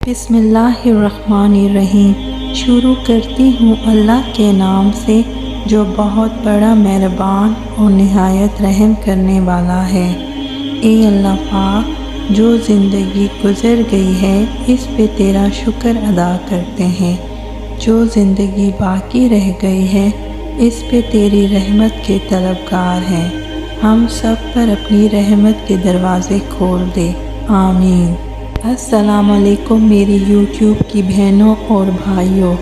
بسم اللہ الرحمن الرحیم۔ شروع کرتی ہوں اللہ کے نام سے جو بہت بڑا مہربان اور نہایت رحم کرنے والا ہے۔ اے اللہ پاک، جو زندگی گزر گئی ہے اس پہ تیرا شکر ادا کرتے ہیں، جو زندگی باقی رہ گئی ہے اس پہ تیری رحمت کے طلبگار ہیں۔ ہم سب پر اپنی رحمت کے دروازے کھول دے، آمین۔ السلام علیکم میری یوٹیوب کی بہنوں اور بھائیوں۔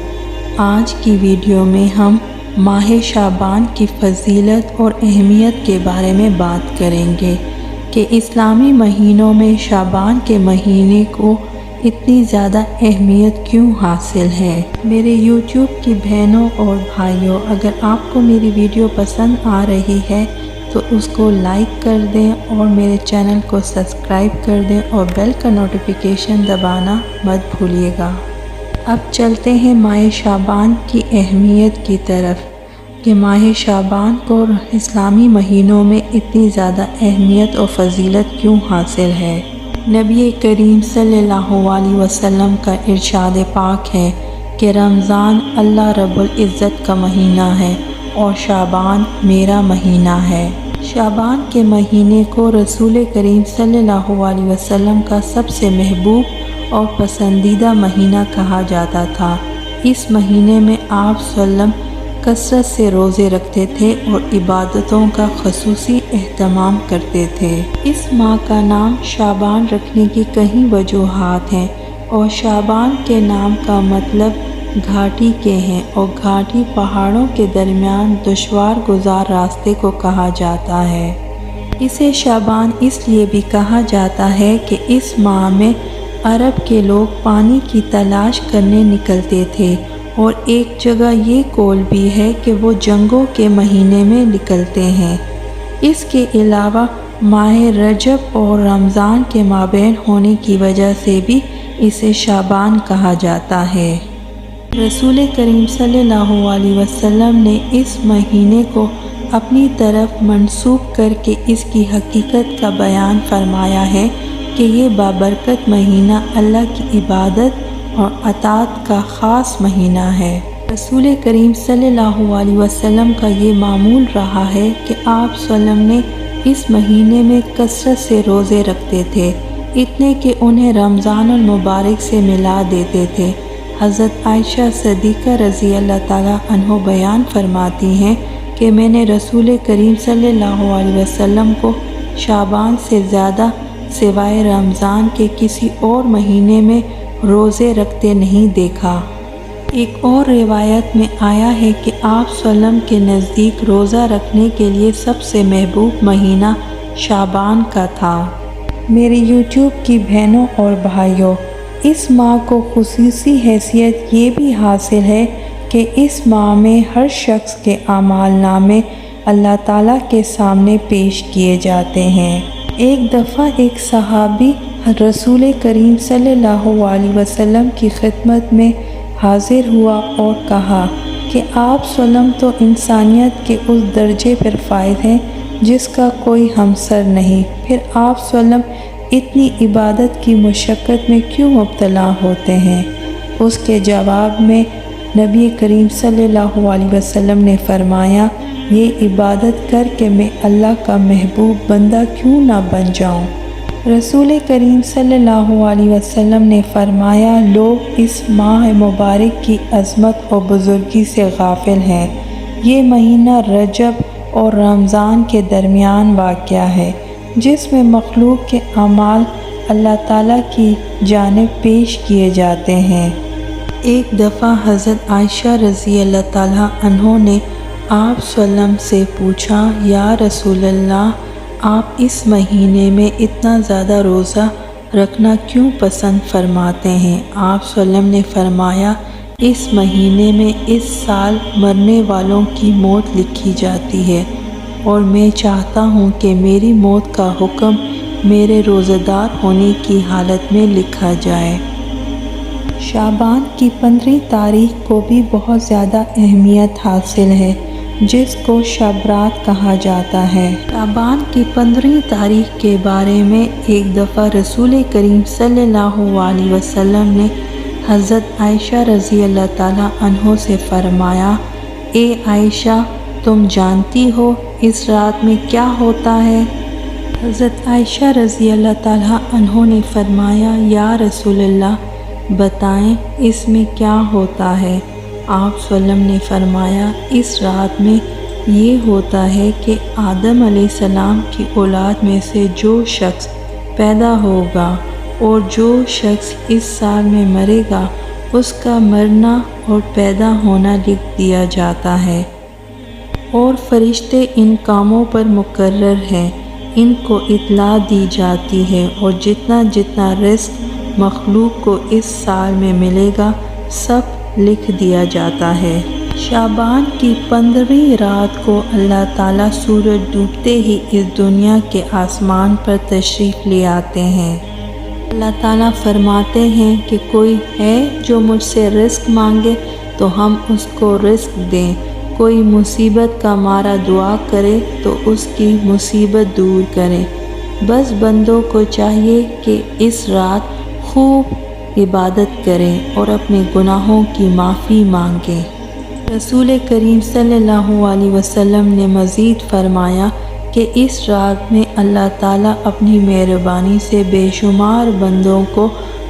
آج کی ویڈیو میں ہم ماہ شعبان کی فضیلت اور اہمیت کے بارے میں بات کریں گے کہ اسلامی مہینوں میں شعبان کے مہینے کو اتنی زیادہ اہمیت کیوں حاصل ہے۔ میرے یوٹیوب کی بہنوں اور بھائیوں، اگر آپ کو میری ویڈیو پسند آ رہی ہے تو اس کو لائک کر دیں اور میرے چینل کو سبسکرائب کر دیں اور بیل کا نوٹیفیکیشن دبانا مت بھولیے گا۔ اب چلتے ہیں ماہ شعبان کی اہمیت کی طرف کہ ماہ شعبان کو اسلامی مہینوں میں اتنی زیادہ اہمیت اور فضیلت کیوں حاصل ہے۔ نبی کریم صلی اللہ علیہ وسلم کا ارشاد پاک ہے کہ رمضان اللہ رب العزت کا مہینہ ہے اور شعبان میرا مہینہ ہے۔ شعبان کے مہینے کو رسول کریم صلی اللہ علیہ وسلم کا سب سے محبوب اور پسندیدہ مہینہ کہا جاتا تھا۔ اس مہینے میں آپ صلی اللہ علیہ وسلم کثرت سے روزے رکھتے تھے اور عبادتوں کا خصوصی اہتمام کرتے تھے۔ اس ماہ کا نام شعبان رکھنے کی کئی وجوہات ہیں اور شعبان کے نام کا مطلب گھاٹی کے ہیں اور گھاٹی پہاڑوں کے درمیان دشوار گزار راستے کو کہا جاتا ہے۔ اسے شعبان اس لیے بھی کہا جاتا ہے کہ اس ماہ میں عرب کے لوگ پانی کی تلاش کرنے نکلتے تھے اور ایک جگہ یہ قول بھی ہے کہ وہ جنگوں کے مہینے میں نکلتے ہیں۔ اس کے علاوہ ماہ رجب اور رمضان کے مابین ہونے کی وجہ سے بھی اسے شعبان کہا جاتا ہے۔ رسول کریم صلی اللہ علیہ وسلم نے اس مہینے کو اپنی طرف منسوب کر کے اس کی حقیقت کا بیان فرمایا ہے کہ یہ بابرکت مہینہ اللہ کی عبادت اور اطاعت کا خاص مہینہ ہے۔ رسول کریم صلی اللہ علیہ وسلم کا یہ معمول رہا ہے کہ آپ صلی اللہ علیہ وسلم نے اس مہینے میں کثرت سے روزے رکھتے تھے، اتنے کہ انہیں رمضان المبارک سے ملا دیتے تھے۔ حضرت عائشہ صدیقہ رضی اللہ تعالیٰ عنہ بیان فرماتی ہیں کہ میں نے رسول کریم صلی اللہ علیہ وسلم کو شعبان سے زیادہ سوائے رمضان کے کسی اور مہینے میں روزے رکھتے نہیں دیکھا۔ ایک اور روایت میں آیا ہے کہ آپ صلی اللہ علیہ وسلم کے نزدیک روزہ رکھنے کے لیے سب سے محبوب مہینہ شعبان کا تھا۔ میری یوٹیوب کی بہنوں اور بھائیوں، اس ماہ کو خصوصی حیثیت یہ بھی حاصل ہے کہ اس ماہ میں ہر شخص کے اعمال نامے اللہ تعالیٰ کے سامنے پیش کیے جاتے ہیں۔ ایک دفعہ ایک صحابی رسول کریم صلی اللہ علیہ وسلم کی خدمت میں حاضر ہوا اور کہا کہ آپ صلی اللہ علیہ وسلم تو انسانیت کے اس درجے پر فائز ہیں جس کا کوئی ہمسر نہیں، پھر آپ صلی اللہ علیہ وسلم اتنی عبادت کی مشقت میں کیوں مبتلا ہوتے ہیں؟ اس کے جواب میں نبی کریم صلی اللہ علیہ وسلم نے فرمایا، یہ عبادت کر کے میں اللہ کا محبوب بندہ کیوں نہ بن جاؤں؟ رسول کریم صلی اللہ علیہ وسلم نے فرمایا، لوگ اس ماہ مبارک کی عظمت اور بزرگی سے غافل ہیں۔ یہ مہینہ رجب اور رمضان کے درمیان واقع ہے، جس میں مخلوق کے اعمال اللہ تعالیٰ کی جانب پیش کیے جاتے ہیں۔ ایک دفعہ حضرت عائشہ رضی اللہ تعالیٰ عنہ نے آپ صلی اللہ علیہ وسلم سے پوچھا، یا رسول اللہ، آپ اس مہینے میں اتنا زیادہ روزہ رکھنا کیوں پسند فرماتے ہیں؟ آپ صلی اللہ علیہ وسلم نے فرمایا، اس مہینے میں اس سال مرنے والوں کی موت لکھی جاتی ہے اور میں چاہتا ہوں کہ میری موت کا حکم میرے روزہ دار ہونے کی حالت میں لکھا جائے۔ شعبان کی 15 تاریخ کو بھی بہت زیادہ اہمیت حاصل ہے۔ جس کو شب رات کہا جاتا ہے۔ شعبان کی 15 تاریخ کے بارے میں ایک دفعہ رسول کریم صلی اللہ علیہ وسلم نے حضرت عائشہ رضی اللہ تعالیٰ عنہ سے فرمایا، اے عائشہ، تم جانتی ہو اس رات میں کیا ہوتا ہے؟ حضرت عائشہ رضی اللہ تعالیٰ عنہ نے فرمایا، یا رسول اللہ بتائیں اس میں کیا ہوتا ہے؟ آپ صلی اللہ علیہ وسلم نے فرمایا، اس رات میں یہ ہوتا ہے کہ آدم علیہ السلام کی اولاد میں سے جو شخص پیدا ہوگا اور جو شخص اس سال میں مرے گا اس کا مرنا اور پیدا ہونا لکھ دیا جاتا ہے، اور فرشتے ان کاموں پر مقرر ہیں، ان کو اطلاع دی جاتی ہے، اور جتنا جتنا رزق مخلوق کو اس سال میں ملے گا سب لکھ دیا جاتا ہے۔ شعبان کی 15 رات کو اللہ تعالیٰ سورج ڈوبتے ہی اس دنیا کے آسمان پر تشریف لے آتے ہیں۔ اللہ تعالیٰ فرماتے ہیں کہ کوئی ہے جو مجھ سے رزق مانگے تو ہم اس کو رزق دیں، کوئی مصیبت کا مارا دعا کرے تو اس کی مصیبت دور کریں۔ بس بندوں کو چاہیے کہ اس رات خوب عبادت کریں اور اپنے گناہوں کی معافی مانگیں۔ رسول کریم صلی اللہ علیہ وسلم نے مزید فرمایا کہ اس رات میں اللہ تعالیٰ اپنی مہربانی سے بے شمار بندوں کو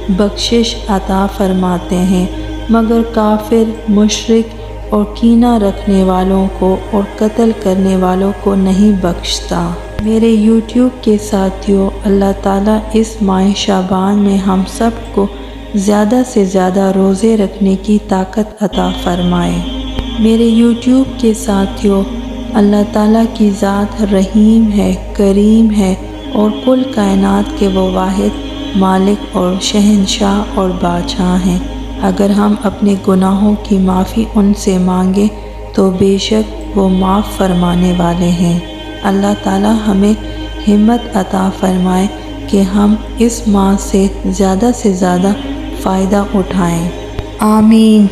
بخشش عطا فرماتے ہیں، مگر کافر، مشرک اور کینہ رکھنے والوں کو اور قتل کرنے والوں کو نہیں بخشتا۔ میرے یوٹیوب کے ساتھیوں، اللہ تعالیٰ اس ماہ شعبان میں ہم سب کو زیادہ سے زیادہ روزے رکھنے کی طاقت عطا فرمائے۔ میرے یوٹیوب کے ساتھیوں، اللہ تعالیٰ کی ذات رحیم ہے، کریم ہے اور کل کائنات کے وہ واحد مالک اور شہنشاہ اور بادشاہ ہیں۔ اگر ہم اپنے گناہوں کی معافی ان سے مانگیں تو بے شک وہ معاف فرمانے والے ہیں۔ اللہ تعالیٰ ہمیں ہمت عطا فرمائے کہ ہم اس ماہ سے زیادہ فائدہ اٹھائیں۔ آمین۔